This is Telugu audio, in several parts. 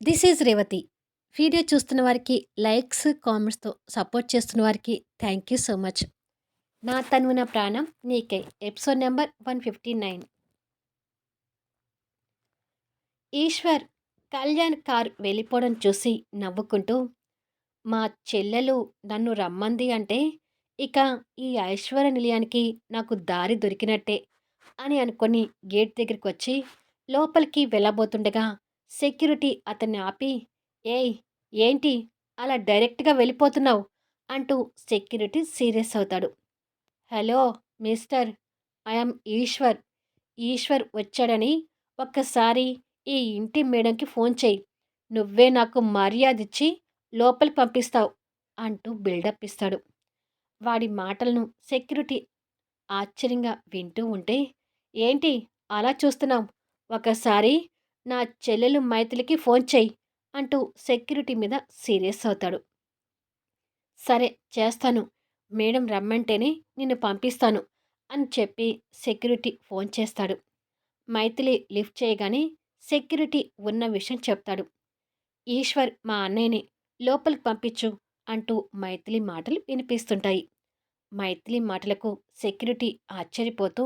This is Revathi. వీడియో చూస్తున్న వారికి లైక్స్, కామెంట్స్‌తో సపోర్ట్ చేస్తున్న వారికి థ్యాంక్ యూ సో మచ్. నా తనువు నా ప్రాణం నీకై episode number 159. Eshwar Kalyan car వెళ్ళిపోవడం చూసి నవ్వుకుంటూ, మా చెల్లెలు నన్ను రమ్మంది అంటే ఇక ఈ ఐశ్వర్య నిలయానికి నాకు దారి దొరికినట్టే అని అనుకొని గేట్ దగ్గరికొచ్చి లోపలికి వెళ్ళబోతుండగా సెక్యూరిటీ అతన్ని ఆపి, ఏయ్ ఏంటి అలా డైరెక్ట్గా వెళ్ళిపోతున్నావు అంటూ సెక్యూరిటీ సీరియస్ అవుతాడు. Hello mister, I am Eshwar. Eshwar వచ్చాడని ఒక్కసారి ఈ ఇంటి మేడంకి ఫోన్ చేయి. నువ్వే నాకు మర్యాదిచ్చి లోపలికి పంపిస్తావు అంటూ బిల్డప్ ఇస్తాడు. వాడి మాటలను సెక్యూరిటీ ఆశ్చర్యంగా వింటూ ఉంటే, ఏంటి అలా చూస్తున్నావు? ఒకసారి నా చెల్లెలు మైథిలికి ఫోన్ చెయ్యి అంటూ సెక్యూరిటీ మీద సీరియస్ అవుతాడు. సరే చేస్తాను. మేడం రమ్మంటేనే నిన్ను పంపిస్తాను అని చెప్పి సెక్యూరిటీ ఫోన్ చేస్తాడు. మైథిలి లిఫ్ట్ చేయగానే సెక్యూరిటీ ఉన్న విషయం చెప్తాడు. ఈశ్వర్ మా అన్నయ్యని లోపలికి పంపించు అంటూ మైథిలి మాటలు వినిపిస్తుంటాయి. మైథిలి మాటలకు సెక్యూరిటీ ఆశ్చర్యపోతూ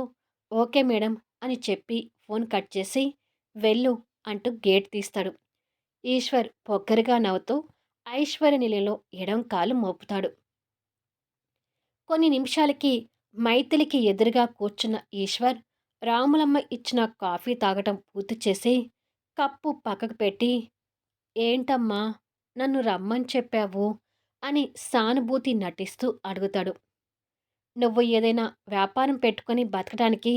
ఓకే మేడం అని చెప్పి ఫోన్ కట్ చేసి వెళ్ళు అంటూ గేట్ తీస్తాడు. ఈశ్వర్ పొగ్గరగా నవ్వుతూ ఐశ్వర్య నిలయంలో ఎడం కాలు మోపుతాడు. కొన్ని నిమిషాలకి మైథిలికి ఎదురుగా కూర్చున్న ఈశ్వర్ రాములమ్మ ఇచ్చిన కాఫీ తాగటం పూర్తి చేసి కప్పు పక్కకు పెట్టి, ఏంటమ్మా నన్ను రమ్మని చెప్పావు అని సానుభూతి నటిస్తూ అడుగుతాడు. నువ్వు ఏదైనా వ్యాపారం పెట్టుకొని బతకడానికి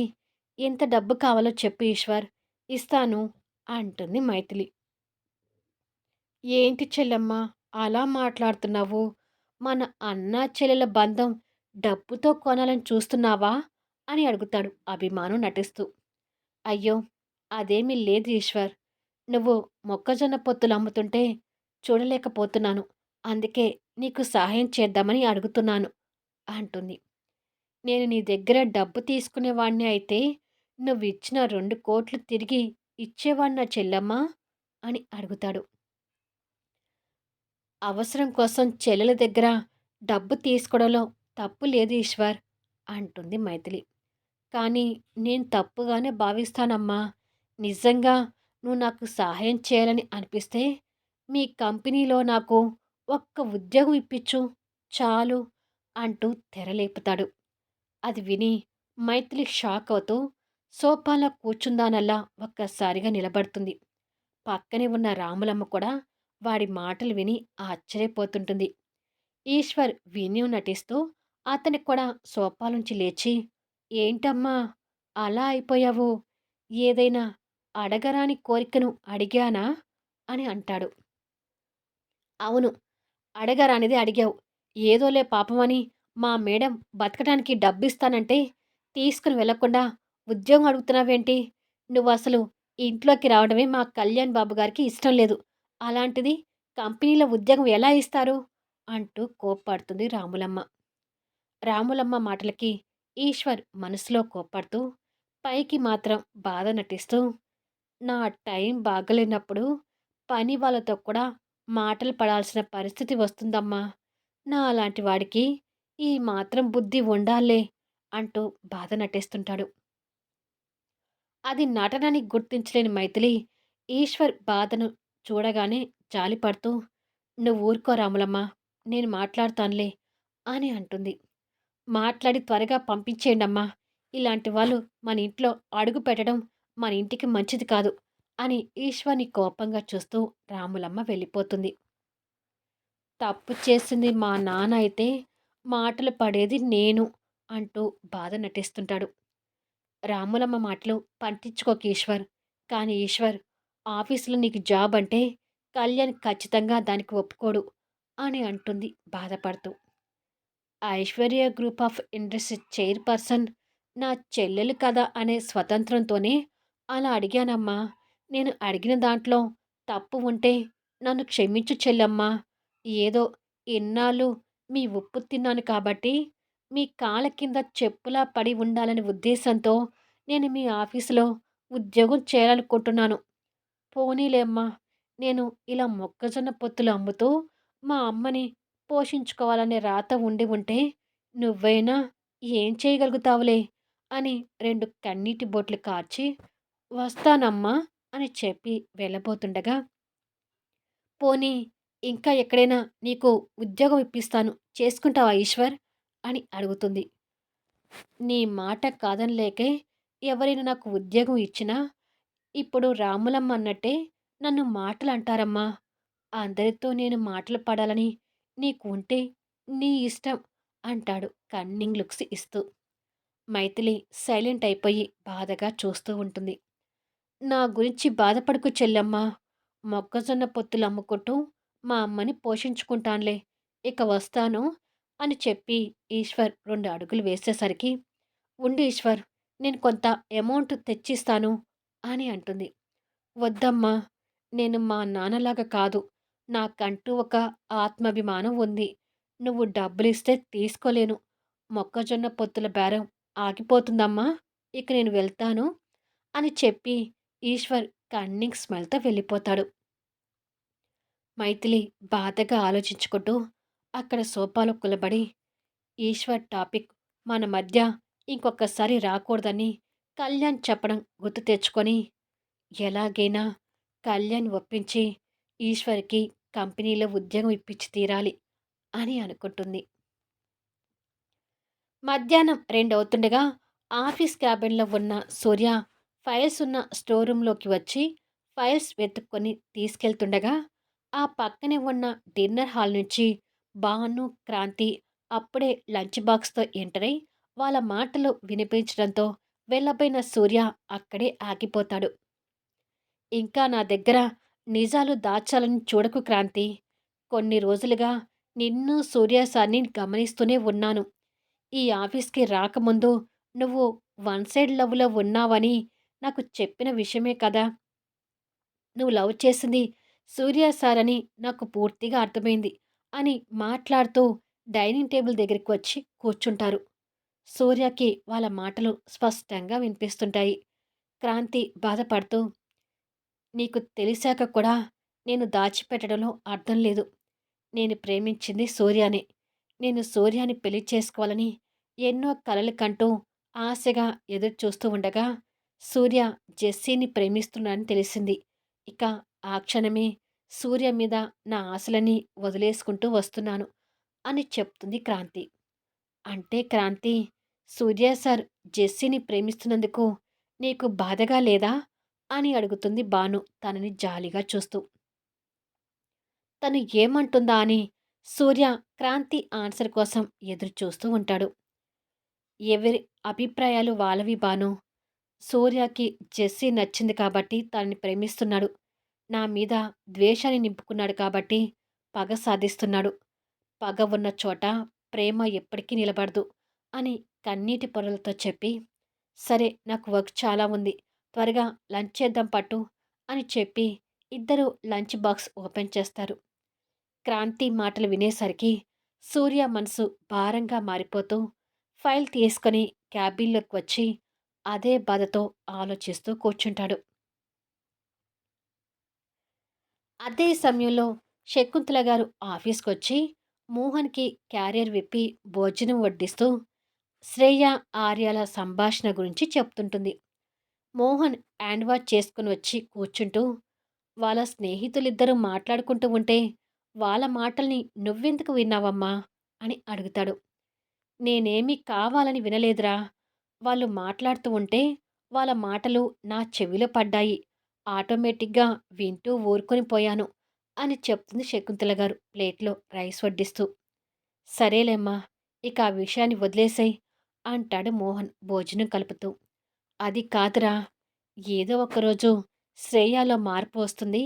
ఎంత డబ్బు కావాలో చెప్పు ఈశ్వర్, ఇస్తాను అంటుంది మైథిలి. ఏంటి చెల్లెమ్మా అలా మాట్లాడుతున్నావు? మన అన్నా చెల్లెల బంధం డబ్బుతో కొనాలని చూస్తున్నావా అని అడుగుతాడు అభిమానం నటిస్తూ. అయ్యో అదేమీ లేదు ఈశ్వర్. నువ్వు మొక్కజొన్న పొత్తులు అమ్ముతుంటే చూడలేకపోతున్నాను. అందుకే నీకు సహాయం చేద్దామని అడుగుతున్నాను అంటుంది. నేను నీ దగ్గర డబ్బు తీసుకునేవాణ్ణి అయితే నువ్విచ్చిన 2 కోట్లు తిరిగి ఇచ్చేవాణ్ణా చెల్లెమ్మా అని అడుగుతాడు. అవసరం కోసం చెల్లెల దగ్గర డబ్బు తీసుకోవడంలో తప్పు లేదు ఈశ్వర్ అంటుంది మైథిలి. కానీ నేను తప్పుగానే భావిస్తానమ్మా. నిజంగా నువ్వు నాకు సహాయం చేయాలని అనిపిస్తే మీ కంపెనీలో నాకు ఒక్క ఉద్యోగం ఇప్పించు చాలు అంటూ తెరలేపుతాడు. అది విని మైథిలి షాక్ అవుతూ సోఫాలో కూర్చుందానల్లా ఒక్కసారిగా నిలబడుతుంది. పక్కనే ఉన్న రాములమ్మ కూడా వాడి మాటలు విని ఆశ్చర్యపోతుంటుంది. ఈశ్వర్ వినయం నటిస్తూ అతనికి కూడా సోఫాలోంచి లేచి, ఏంటమ్మా అలా అయిపోయావు? ఏదైనా అడగరాని కోరికను అడిగానా అని అంటాడు. అవును, అడగరానిది అడిగావు. ఏదోలే పాపమని మా మేడం బతకడానికి డబ్బిస్తానంటే తీసుకుని వెళ్ళకుండా ఉద్యోగం అడుగుతున్నావేంటి? నువ్వసలు ఇంట్లోకి రావడమే మా కళ్యాణ్ బాబు గారికి ఇష్టం లేదు. అలాంటిది కంపెనీలో ఉద్యోగం ఎలా ఇస్తారు? అంటూ కోప్పడుతుంది రాములమ్మ. రాములమ్మ మాటలకి ఈశ్వర్ మనసులో కోప్పడుతూ పైకి మాత్రం బాధ నటిస్తూ, నా టైం బాగలేనప్పుడు పని వాళ్ళతో కూడా మాటలు పడాల్సిన పరిస్థితి వస్తుందమ్మా. నా అలాంటి వాడికి ఈ మాత్రం బుద్ధి ఉండాలే అంటూ బాధ నటిస్తుంటాడు. అది నటనని గుర్తించలేని మైథిలి ఈశ్వర్ బాధను చూడగానే జాలిపడుతూ, నువ్వు ఊరుకో రాములమ్మ, నేను మాట్లాడుతానులే అని అంటుంది. మాట్లాడి త్వరగా పంపించేయండమ్మా. ఇలాంటి వాళ్ళు మన ఇంట్లో అడుగు పెట్టడం మన ఇంటికి మంచిది కాదు అని ఈశ్వర్ని కోపంగా చూస్తూ రాములమ్మ వెళ్ళిపోతుంది. తప్పు చేసింది మా నాన్న అయితే మాటలు పడేది నేను అంటూ బాధ నటిస్తుంటాడు. రాములమ్మ మాటలు పట్టించుకోక ఈశ్వర్. కానీ ఈశ్వర్, ఆఫీసులో నీకు జాబ్ అంటే కళ్యాణ్ ఖచ్చితంగా దానికి ఒప్పుకోడు అని అంటుంది బాధపడుతూ. Aishwarya group of industry chairperson నా చెల్లెలు కదా అనే స్వతంత్రంతోనే అలా అడిగానమ్మా. నేను అడిగిన దాంట్లో తప్పు ఉంటే నన్ను క్షమించు చెల్లమ్మా. ఏదో ఇన్నాళ్ళు మీ ఉప్పు తిన్నాను కాబట్టి మీ కాళ్ళ కింద చెప్పులా పడి ఉండాలనే ఉద్దేశంతో నేను మీ ఆఫీసులో ఉద్యోగం చేయాలనుకుంటున్నాను. పోనీలే అమ్మా, నేను ఇలా మొక్కజొన్న పొత్తులు అమ్ముతూ మా అమ్మని పోషించుకోవాలనే రాత ఉండి ఉంటే నువ్వైనా ఏం చేయగలుగుతావులే అని 2 కన్నీటి బొట్లు కార్చి వస్తానమ్మా అని చెప్పి వెళ్ళబోతుండగా, పోనీ ఇంకా ఎక్కడైనా నీకు ఉద్యోగం ఇప్పిస్తాను చేసుకుంటావా ఈశ్వర్ అని అడుగుతుంది. నీ మాట కాదనలేకే ఎవరైనా నాకు ఉద్యోగం ఇచ్చినా ఇప్పుడు రాములమ్మ అన్నట్టే నన్ను మాటలంటారమ్మా. అందరితో నేను మాటలు పడాలని నీకు ఉంటే నీ ఇష్టం అంటాడు కన్నింగ్ లుక్స్ ఇస్తూ. మైథిలి సైలెంట్ అయిపోయి బాధగా చూస్తూ ఉంటుంది. నా గురించి బాధపడకు చెల్లెమ్మా. మొక్కజొన్న పొత్తులు అమ్ముకుంటూ మా అమ్మని పోషించుకుంటానులే. ఇక వస్తాను అని చెప్పి ఈశ్వర్ 2 అడుగులు వేసేసరికి, ఉండు ఈశ్వర్, నేను కొంత అమౌంట్ తెచ్చిస్తాను అని అంటుంది. వద్దమ్మా! నేను మా నాన్నలాగా కాదు. నాకంటూ ఒక ఆత్మాభిమానం ఉంది. నువ్వు డబ్బులిస్తే తీసుకోలేను. మొక్కజొన్న పొత్తుల బేరం ఆగిపోతుందమ్మా! ఇక నేను వెళ్తాను అని చెప్పి ఈశ్వర్ కన్నింగ్ స్మైల్‌తో వెళ్ళిపోతాడు. మైథిలి బాధగా ఆలోచించుకుంటూ అక్కడ సోఫాలో కూలబడి, ఈశ్వర్ టాపిక్ మన మధ్య ఇంకొకసారి రాకూడదని కళ్యాణ్ చెప్పడం గుర్తు తెచ్చుకొని ఎలాగైనా కళ్యాణ్ ఒప్పించి ఈశ్వర్‌కి కంపెనీలో ఉద్యోగం ఇప్పించి తీరాలి అని అనుకుంటుంది. మధ్యాహ్నం 2 అవుతుండగా ఆఫీస్ క్యాబిన్‌లో ఉన్న సూర్య ఫైల్స్ ఉన్న స్టోర్ రూమ్‌లోకి వచ్చి ఫైల్స్ వెతుక్కొని తీసుకెళ్తుండగా, ఆ పక్కనే ఉన్న డిన్నర్ హాల్ నుంచి భాను, క్రాంతి అప్పుడే లంచ్ బాక్స్‌తో ఎంటర్ అయ్యి వాళ్ళ మాటలు వినిపించడంతో వెళ్ళబోయిన సూర్య అక్కడే ఆగిపోతాడు. ఇంకా నా దగ్గర నిజాలు దాచాలని చూడకు క్రాంతి. కొన్ని రోజులుగా నిన్ను, సూర్య సార్‌ని గమనిస్తూనే ఉన్నాను. ఈ ఆఫీస్‌కి రాకముందు నువ్వు వన్ సైడ్ లవ్‌లో ఉన్నావని నాకు చెప్పిన విషయమే కదా! నువ్వు లవ్ చేసింది సూర్య సార్ అని నాకు పూర్తిగా అర్థమైంది అని మాట్లాడుతూ డైనింగ్ టేబుల్ దగ్గరికి వచ్చి కూర్చుంటారు. సూర్యకి వాళ్ళ మాటలు స్పష్టంగా వినిపిస్తుంటాయి. క్రాంతి బాధపడుతూ, నీకు తెలిసాక కూడా నేను దాచిపెట్టడంలో అర్థం లేదు. నేను ప్రేమించింది సూర్యనే. నేను సూర్యాని పెళ్లి చేసుకోవాలని ఎన్నో కలలు కంటూ ఆశగా ఎదురుచూస్తూ ఉండగా, సూర్య జెస్సీని ప్రేమిస్తున్నాడని తెలిసింది. ఇక ఆ క్షణమే సూర్య మీద నా ఆశలని వదిలేసుకుంటూ వస్తున్నాను అని చెప్తుంది క్రాంతి. అంటే క్రాంతి, సూర్య సార్ జెస్సీని ప్రేమిస్తున్నందుకు నీకు బాధగా లేదా అని అడుగుతుంది భాను తనని జాలిగా చూస్తూ. తను ఏమంటుందా అని సూర్య క్రాంతి ఆన్సర్ కోసం ఎదురు చూస్తూ ఉంటాడు. ఎవరి అభిప్రాయాలు వాళ్ళవి బాను. సూర్యకి జెస్సీ నచ్చింది కాబట్టి తనని ప్రేమిస్తున్నాడు. నా మీద ద్వేషాన్ని నింపుకున్నాడు కాబట్టి పగ సాధిస్తున్నాడు. పగ ఉన్న చోట ప్రేమ ఎప్పటికీ నిలబడదు అని కన్నీటి పొరలతో చెప్పి, సరే నాకు వర్క్ చాలా ఉంది. త్వరగా లంచ్ చేద్దాం పట్టు అని చెప్పి ఇద్దరు లంచ్ బాక్స్ ఓపెన్ చేస్తారు. క్రాంతి మాటలు వినేసరికి సూర్య మనసు భారంగా మారిపోతూ ఫైల్ తీసుకొని క్యాబిన్లోకి వచ్చి అదే బాధతో ఆలోచిస్తూ కూర్చుంటాడు. అదే సమయంలో శకుంతల గారు ఆఫీస్కొచ్చి మోహన్కి క్యారియర్ విప్పి భోజనం వడ్డిస్తూ శ్రేయ ఆర్యాల సంభాషణ గురించి చెప్తుంటుంది. మోహన్ హ్యాండ్ వాష్ చేసుకుని వచ్చి కూర్చుంటూ వాళ్ళ స్నేహితులిద్దరూ మాట్లాడుకుంటూ ఉంటే వాళ్ళ మాటల్ని నువ్వెందుకు విన్నావమ్మా అని అడుగుతాడు. నేనేమీ కావాలని వినలేదురా. వాళ్ళు మాట్లాడుతూ ఉంటే వాళ్ళ మాటలు నా చెవిలో పడ్డాయి. ఆటోమేటిక్‌గా వింటూ ఊరుకొని పోయాను అని చెప్తుంది శకుంతల గారు ప్లేట్‌లో రైస్ వడ్డిస్తూ. సరేలేమ్మా! ఇక ఆ విషయాన్ని వదిలేసేయ్ అంటాడు మోహన్ భోజనం కలుపుతూ. అది కాదురా! ఏదో ఒకరోజు శ్రేయలో మార్పు వస్తుంది.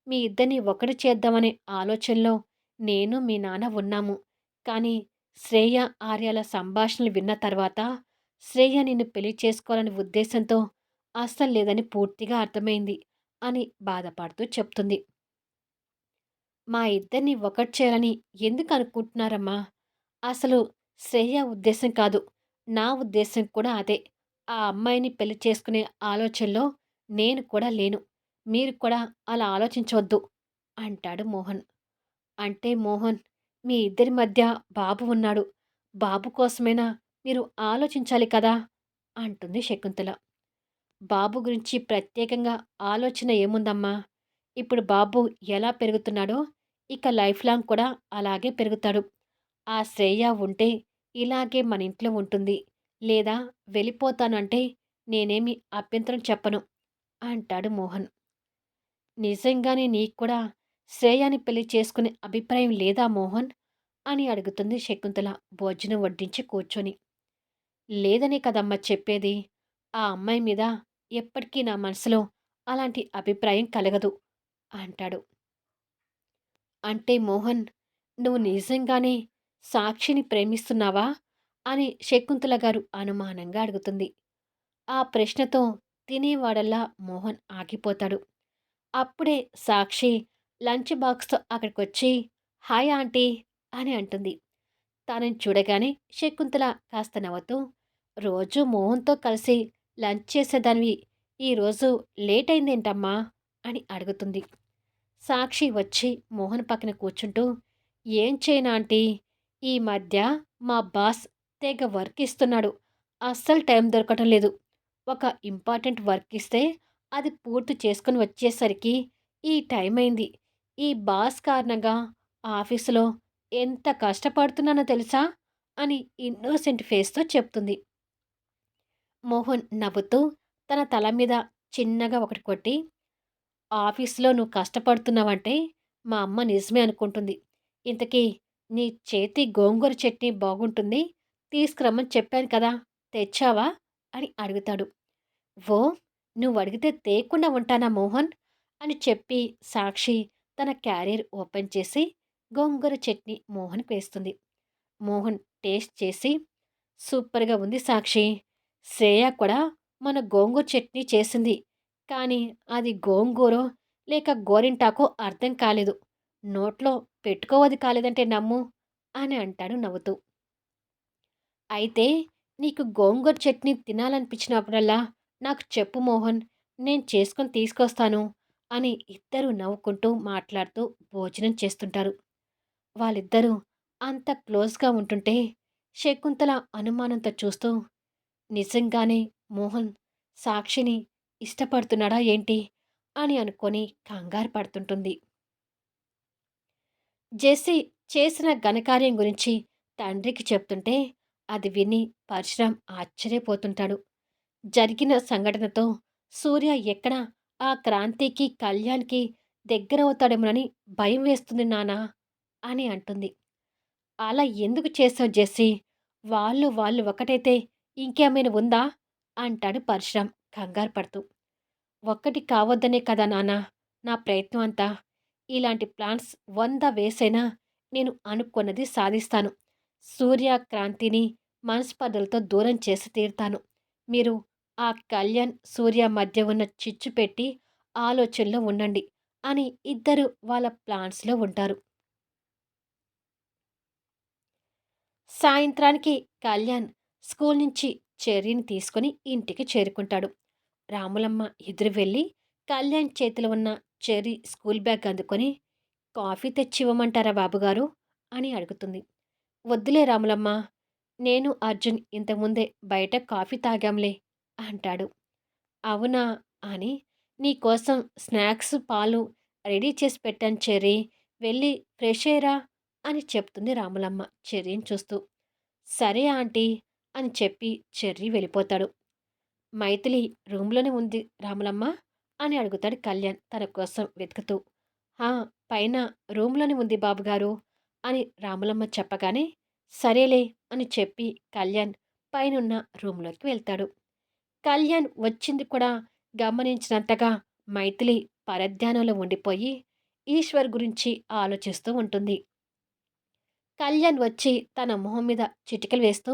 మీ ఇద్దరిని ఒకటి చేద్దామనే ఆలోచనలో నేను, మీ నాన్న ఉన్నాము. కానీ శ్రేయ, ఆర్యాల సంభాషణలు విన్న తర్వాత శ్రేయ నిన్ను పెళ్లి చేసుకోవాలనే ఉద్దేశంతో అస్సలు లేదని పూర్తిగా అర్థమైంది అని బాధపడుతూ చెప్తుంది. మా ఇద్దరిని ఒకటి చేయాలని ఎందుకు అనుకుంటున్నారమ్మా? అసలు శ్రేయ ఉద్దేశం కాదు. నా ఉద్దేశం కూడా అదే. ఆ అమ్మాయిని పెళ్లి చేసుకునే ఆలోచనలో నేను కూడా లేను. మీరు కూడా అలా ఆలోచించవద్దు. అంటాడు మోహన్. అంటే మోహన్, మీ ఇద్దరి మధ్య బాబు ఉన్నాడు. బాబు కోసమైనా మీరు ఆలోచించాలి కదా! అంటుంది శకుంతల. బాబు గురించి ప్రత్యేకంగా ఆలోచన ఏముందమ్మా? ఇప్పుడు బాబు ఎలా పెరుగుతున్నాడో, ఇక లైఫ్ లాంగ్ కూడా అలాగే పెరుగుతాడు. ఆ శ్రేయ ఉంటే ఇలాగే మన ఇంట్లో ఉంటుంది. లేదా వెళ్ళిపోతానంటే నేనేమి అభ్యంతరం చెప్పను అంటాడు మోహన్. నిజంగానే నీకు కూడా శ్రేయాని పెళ్లి చేసుకునే అభిప్రాయం లేదా మోహన్? అని అడుగుతుంది శకుంతల భోజనం వడ్డించి కూర్చొని. లేదనే కదమ్మా చెప్పేది. ఆ అమ్మాయి మీద ఎప్పటికీ నా మనసులో అలాంటి అభిప్రాయం కలగదు అంటాడు. అంటే మోహన్, నువ్వు నిజంగానే సాక్షిని ప్రేమిస్తున్నావా? అని శకుంతల గారు అనుమానంగా అడుగుతుంది. ఆ ప్రశ్నతో తినేవాడల్లా మోహన్ ఆగిపోతాడు. అప్పుడే సాక్షి లంచ్ బాక్స్‌తో అక్కడికొచ్చి, హాయ్ ఆంటీ అని అంటుంది. తనని చూడగానే శకుంతల కాస్త నవ్వుతూ, రోజూ మోహన్‌తో కలిసి లంచ్ చేసేదానివి, ఈరోజు లేట్ అయిందేంటమ్మా? అని అడుగుతుంది. సాక్షి వచ్చి మోహన్ పక్కన కూర్చుంటూ, ఏం చేయను ఆంటీ, ఈ మధ్య మా బాస్ తెగ వర్క్ ఇస్తున్నాడు. అస్సలు టైం దొరకటం లేదు. ఒక ఇంపార్టెంట్ వర్క్ ఇస్తే అది పూర్తి చేసుకొని వచ్చేసరికి ఈ టైం అయింది. ఈ బాస్ కారణంగా ఆఫీసులో ఎంత కష్టపడుతున్నానో తెలుసా? అని ఇన్నోసెంట్ ఫేస్‌తో చెప్తుంది. మోహన్ నవ్వుతూ తన తల మీద చిన్నగా ఒకటి కొట్టి, ఆఫీస్‌లో నువ్వు కష్టపడుతున్నావంటే మా అమ్మ నిజమే అనుకుంటుంది. ఇంతకీ నీ చేతి గోంగూర చట్నీ బాగుంటుంది. తీసుకురమ్మని చెప్పాను కదా! తెచ్చావా? అని అడుగుతాడు. ఓ, నువ్వడిగితే తేకుండా ఉంటానా మోహన్? అని చెప్పి సాక్షి తన క్యారియర్ ఓపెన్ చేసి గోంగూర చట్నీ మోహన్‌కి వేస్తుంది. మోహన్ టేస్ట్ చేసి, సూపర్‌గా ఉంది సాక్షి. శ్రేయ కూడా మన గోంగూర చట్నీ చేసింది. కానీ అది గోంగూరో లేక గోరింటాకో అర్థం కాలేదు. నోట్లో పెట్టుకోవది కాలేదంటే నమ్ము అని అంటాడు నవ్వుతూ. అయితే నీకు గోంగూర చట్నీ తినాలనిపించినప్పుడల్లా నాకు చెప్పు మోహన్. నేను చేసుకొని తీసుకొస్తాను అని ఇద్దరూ నవ్వుకుంటూ మాట్లాడుతూ భోజనం చేస్తుంటారు. వాళ్ళిద్దరూ అంత క్లోజ్‌గా ఉంటుంటే శకుంతల అనుమానంతో చూస్తూ, నిజంగానే మోహన్ సాక్షిని ఇష్టపడుతున్నాడా ఏంటి? అని అనుకొని కంగారు పడుతుంటుంది. జెస్సీ చేసిన ఘనకార్యం గురించి తండ్రికి చెప్తుంటే అది విని పరశురాం ఆశ్చర్యపోతుంటాడు. జరిగిన సంఘటనతో సూర్య ఎక్కడ ఆ క్రాంతికి, కళ్యాణ్‌కి దగ్గరవుతాడేమోనని భయం వేస్తుంది నాన్నా అని అంటుంది. అలా ఎందుకు చేశావు జెస్సీ? వాళ్ళు ఒకటైతే ఇంకేమైనా ఉందా? అంటాడు పరశురాం కంగారు పడుతూ. ఒక్కటి కావద్దనే కదా నాన్నా నా ప్రయత్నం అంతా. ఇలాంటి ప్లాన్స్ 100 వేసైనా నేను అనుకున్నది సాధిస్తాను. సూర్య, క్రాంతిని మనస్పర్ధలతో దూరం చేసి తీరుతాను. మీరు ఆ కళ్యాణ్, సూర్య మధ్య ఉన్న చిచ్చు పెట్టి ఆలోచనలో ఉండండి అని ఇద్దరు వాళ్ళ ప్లాన్స్‌లో ఉంటారు. సాయంత్రానికి కళ్యాణ్ స్కూల్ నుంచి చెర్రీని తీసుకొని ఇంటికి చేరుకుంటాడు. రాములమ్మ ఎదురు వెళ్ళి కళ్యాణ్ చేతిలో ఉన్న చెర్రీ స్కూల్ బ్యాగ్ అందుకొని, కాఫీ తెచ్చివ్వమంటారా బాబుగారు అని అడుగుతుంది. వద్దులే రాములమ్మ, నేను అర్జున్ ఇంతకుముందే బయట కాఫీ తాగాంలే అంటాడు. అవునా అని, నీకోసం స్నాక్స్ పాలు రెడీ చేసి పెట్టాను చెర్రీ, వెళ్ళి ఫ్రెష్ అయ్యరా అని చెప్తుంది రాములమ్మ చెర్రీని చూస్తూ. సరే ఆంటీ అని చెప్పి చెర్రీ వెళ్ళిపోతాడు. మైథిలి రూమ్‌లోనే ఉంది రాములమ్మ అని అడుగుతాడు కళ్యాణ్ తన కోసం వెతుకుతూ. ఆ, పైన రూమ్‌లోనే ఉంది బాబుగారు అని రాములమ్మ చెప్పగానే, సరేలే అని చెప్పి కళ్యాణ్ పైనున్న రూమ్‌లోకి వెళ్తాడు. కళ్యాణ్ వచ్చింది కూడా గమనించినంతగా మైథిలి పరధ్యానంలో ఉండిపోయి ఈశ్వర్ గురించి ఆలోచిస్తూ ఉంటుంది. కళ్యాణ్ వచ్చి తన మొహం మీద చిటికలు వేస్తూ,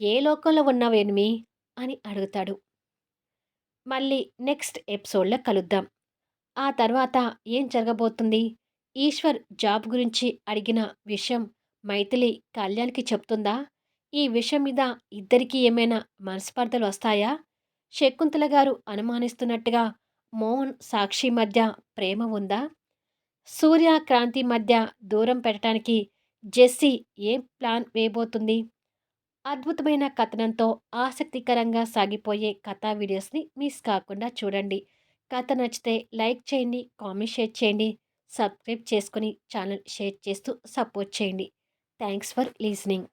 ఏ లోకంలో ఉన్నావేనిమి అని అడుగుతాడు. మళ్ళీ నెక్స్ట్ ఎపిసోడ్‌లో కలుద్దాం. ఆ తర్వాత ఏం జరగబోతుంది? ఈశ్వర్ జాబ్ గురించి అడిగిన విషయం మైథిలి కళ్యాణ్‌కి చెప్తుందా? ఈ విషయం మీద ఇద్దరికీ ఏమైనా మనస్పర్ధలు వస్తాయా? శకుంతల గారు అనుమానిస్తున్నట్టుగా మోహన్, సాక్షి మధ్య ప్రేమ ఉందా? సూర్య, క్రాంతి మధ్య దూరం పెట్టడానికి జెస్సీ ఏం ప్లాన్ వేయబోతుంది? అద్భుతమైన కథనంతో ఆసక్తికరంగా సాగిపోయే కథా వీడియోస్‌ని మిస్ కాకుండా చూడండి. కథ నచ్చితే లైక్ చేయండి, కామెంట్ షేర్ చేయండి, సబ్స్క్రైబ్ చేసుకొని ఛానల్ షేర్ చేస్తూ సపోర్ట్ చేయండి. Thanks for listening.